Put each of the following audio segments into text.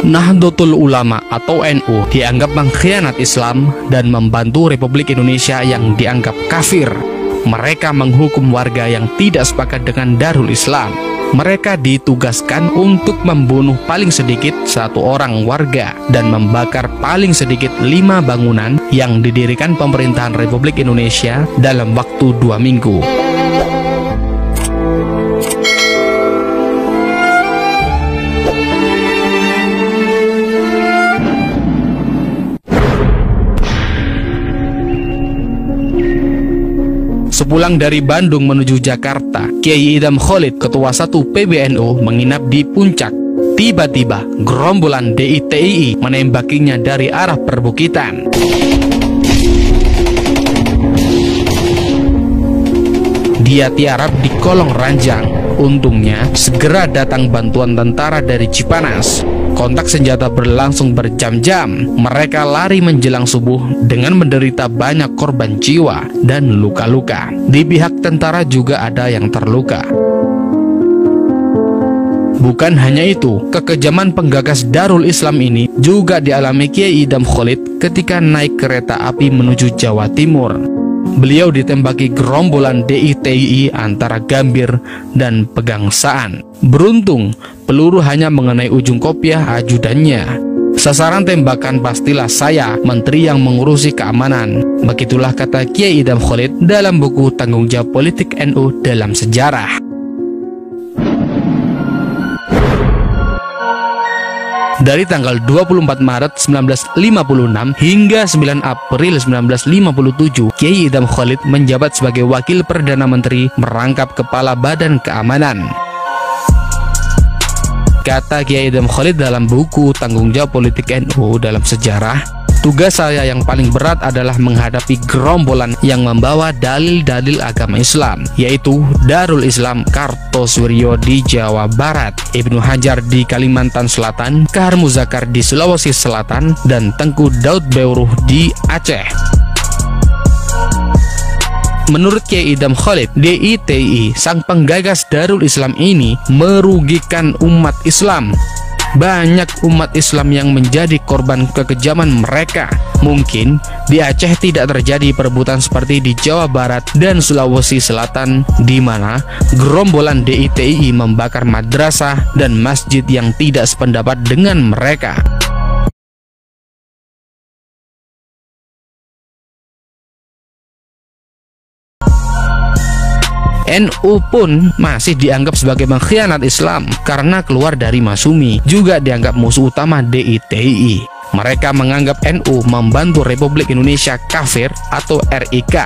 Nahdlatul Ulama atau NU dianggap mengkhianat Islam dan membantu Republik Indonesia yang dianggap kafir. Mereka menghukum warga yang tidak sepakat dengan Darul Islam. Mereka ditugaskan untuk membunuh paling sedikit 1 orang warga dan membakar paling sedikit 5 bangunan yang didirikan pemerintahan Republik Indonesia dalam waktu 2 minggu. Sepulang dari Bandung menuju Jakarta, Kiai Idham Khalid, Ketua 1 PBNU, menginap di Puncak. Tiba-tiba, gerombolan DITII menembakinya dari arah perbukitan. Dia tiarap di kolong ranjang. Untungnya, segera datang bantuan tentara dari Cipanas. Kontak senjata berlangsung berjam-jam. Mereka lari menjelang subuh dengan menderita banyak korban jiwa dan luka-luka. Di pihak tentara juga ada yang terluka. Bukan hanya itu, kekejaman penggagas Darul Islam ini juga dialami Kiai Idham Khalid ketika naik kereta api menuju Jawa Timur. Beliau ditembaki gerombolan DITII antara Gambir dan Pegangsaan. Beruntung, peluru hanya mengenai ujung kopiah ajudannya. Sasaran tembakan pastilah saya, menteri yang mengurusi keamanan. Begitulah kata Kiai Idham Khalid dalam buku Tanggung Jawab Politik NU dalam Sejarah. Dari tanggal 24 Maret 1956 hingga 9 April 1957, Kiai Idham Khalid menjabat sebagai Wakil Perdana Menteri merangkap Kepala Badan Keamanan. Kata Kiai Idham Khalid dalam buku Tanggung Jawab Politik NU dalam Sejarah, tugas saya yang paling berat adalah menghadapi gerombolan yang membawa dalil-dalil agama Islam, yaitu Darul Islam Kartosuryo di Jawa Barat, Ibnu Hajar di Kalimantan Selatan, Kahar Muzakar di Sulawesi Selatan, dan Tengku Daud Beuruh di Aceh. Menurut Kiai Idham Khalid, DITII, sang penggagas Darul Islam ini merugikan umat Islam. Banyak umat Islam yang menjadi korban kekejaman mereka. Mungkin di Aceh tidak terjadi perebutan seperti di Jawa Barat dan Sulawesi Selatan, di mana gerombolan DITII membakar madrasah dan masjid yang tidak sependapat dengan mereka. NU pun masih dianggap sebagai pengkhianat Islam karena keluar dari Masumi, juga dianggap musuh utama DITII. Mereka menganggap NU membantu Republik Indonesia kafir atau RIK.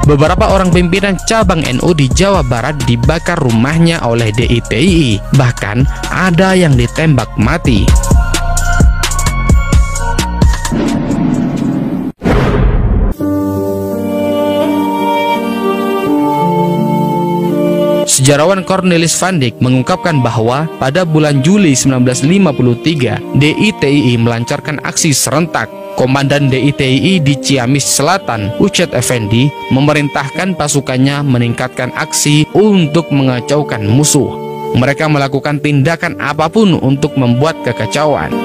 Beberapa orang pimpinan cabang NU di Jawa Barat dibakar rumahnya oleh DITII, bahkan ada yang ditembak mati. Sejarawan Cornelis van Dyk mengungkapkan bahwa pada bulan Juli 1953, DITII melancarkan aksi serentak. Komandan DITII di Ciamis Selatan, Ucet Effendi, memerintahkan pasukannya meningkatkan aksi untuk mengacaukan musuh. Mereka melakukan tindakan apapun untuk membuat kekacauan.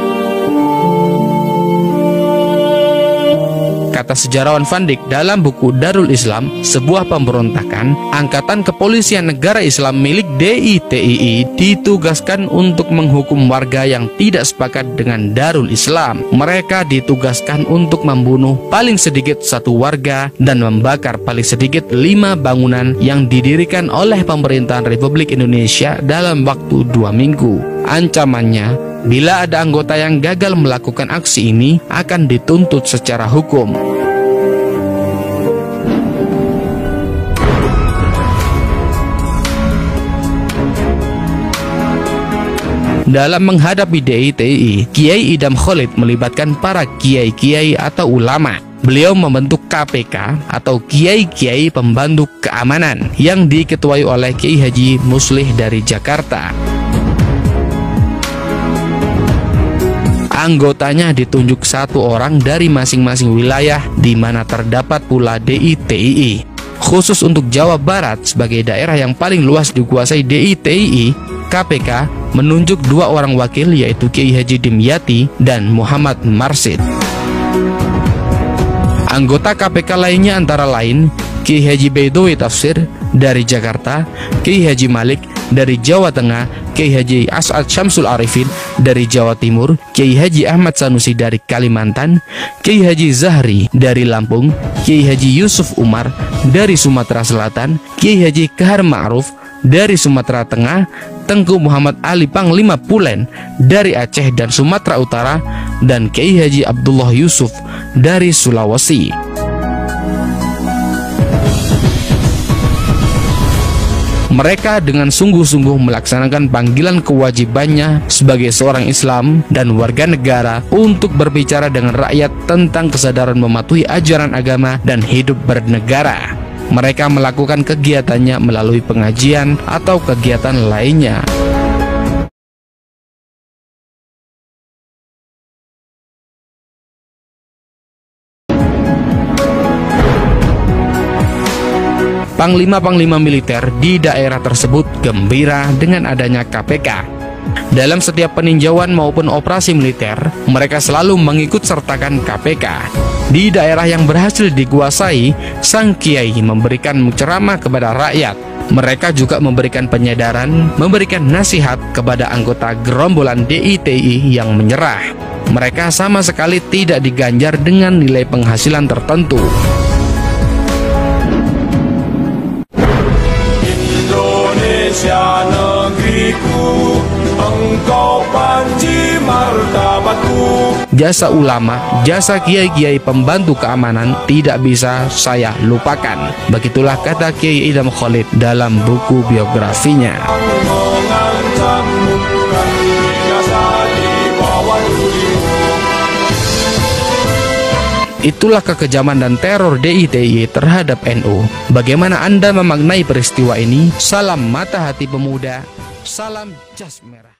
Kata sejarawan Van Dyk dalam buku Darul Islam, sebuah pemberontakan, Angkatan Kepolisian Negara Islam milik DITII ditugaskan untuk menghukum warga yang tidak sepakat dengan Darul Islam. Mereka ditugaskan untuk membunuh paling sedikit 1 warga dan membakar paling sedikit 5 bangunan yang didirikan oleh pemerintahan Republik Indonesia dalam waktu 2 minggu. Ancamannya, bila ada anggota yang gagal melakukan aksi ini, akan dituntut secara hukum. Dalam menghadapi DITII, Kiai Idham Khalid melibatkan para kiai-kiai atau ulama. Beliau membentuk KPK atau Kiai-Kiai Pembantu Keamanan yang diketuai oleh Kiai Haji Muslih dari Jakarta. Anggotanya ditunjuk 1 orang dari masing-masing wilayah di mana terdapat pula DITII. Khusus untuk Jawa Barat sebagai daerah yang paling luas dikuasai DITII, KPK menunjuk dua orang wakil, yaitu Kiai Haji Dimyati dan Muhammad Marsid. Anggota KPK lainnya antara lain Kiai Haji Baidowi Tafsir dari Jakarta, Kiai Haji Malik dari Jawa Tengah, Kiai Haji As'ad Syamsul Arifin dari Jawa Timur, Kiai Haji Ahmad Sanusi dari Kalimantan, Kiai Haji Zahri dari Lampung, Kiai Haji Yusuf Umar dari Sumatera Selatan, Kiai Haji Kahar Ma'ruf dari Sumatera Tengah, Tengku Muhammad Ali Panglima Pulen dari Aceh dan Sumatera Utara, dan Kiai Haji Abdullah Yusuf dari Sulawesi. Mereka dengan sungguh-sungguh melaksanakan panggilan kewajibannya sebagai seorang Islam dan warga negara untuk berbicara dengan rakyat tentang kesadaran mematuhi ajaran agama dan hidup bernegara. Mereka melakukan kegiatannya melalui pengajian atau kegiatan lainnya. Panglima-panglima militer di daerah tersebut gembira dengan adanya KPK. Dalam setiap peninjauan maupun operasi militer, mereka selalu mengikut sertakan KPK. Di daerah yang berhasil dikuasai, sang kiai memberikan ceramah kepada rakyat. Mereka juga memberikan penyadaran, memberikan nasihat kepada anggota gerombolan DITI yang menyerah. Mereka sama sekali tidak diganjar dengan nilai penghasilan tertentu. Indonesia negeriku, engkau panji martabatku. Jasa ulama, jasa kiai-kiai pembantu keamanan tidak bisa saya lupakan. Begitulah kata Kiai Idham Khalid dalam buku biografinya. Itulah kekejaman dan teror DITI terhadap NU. Bagaimana Anda memaknai peristiwa ini? Salam mata hati pemuda, salam jas merah.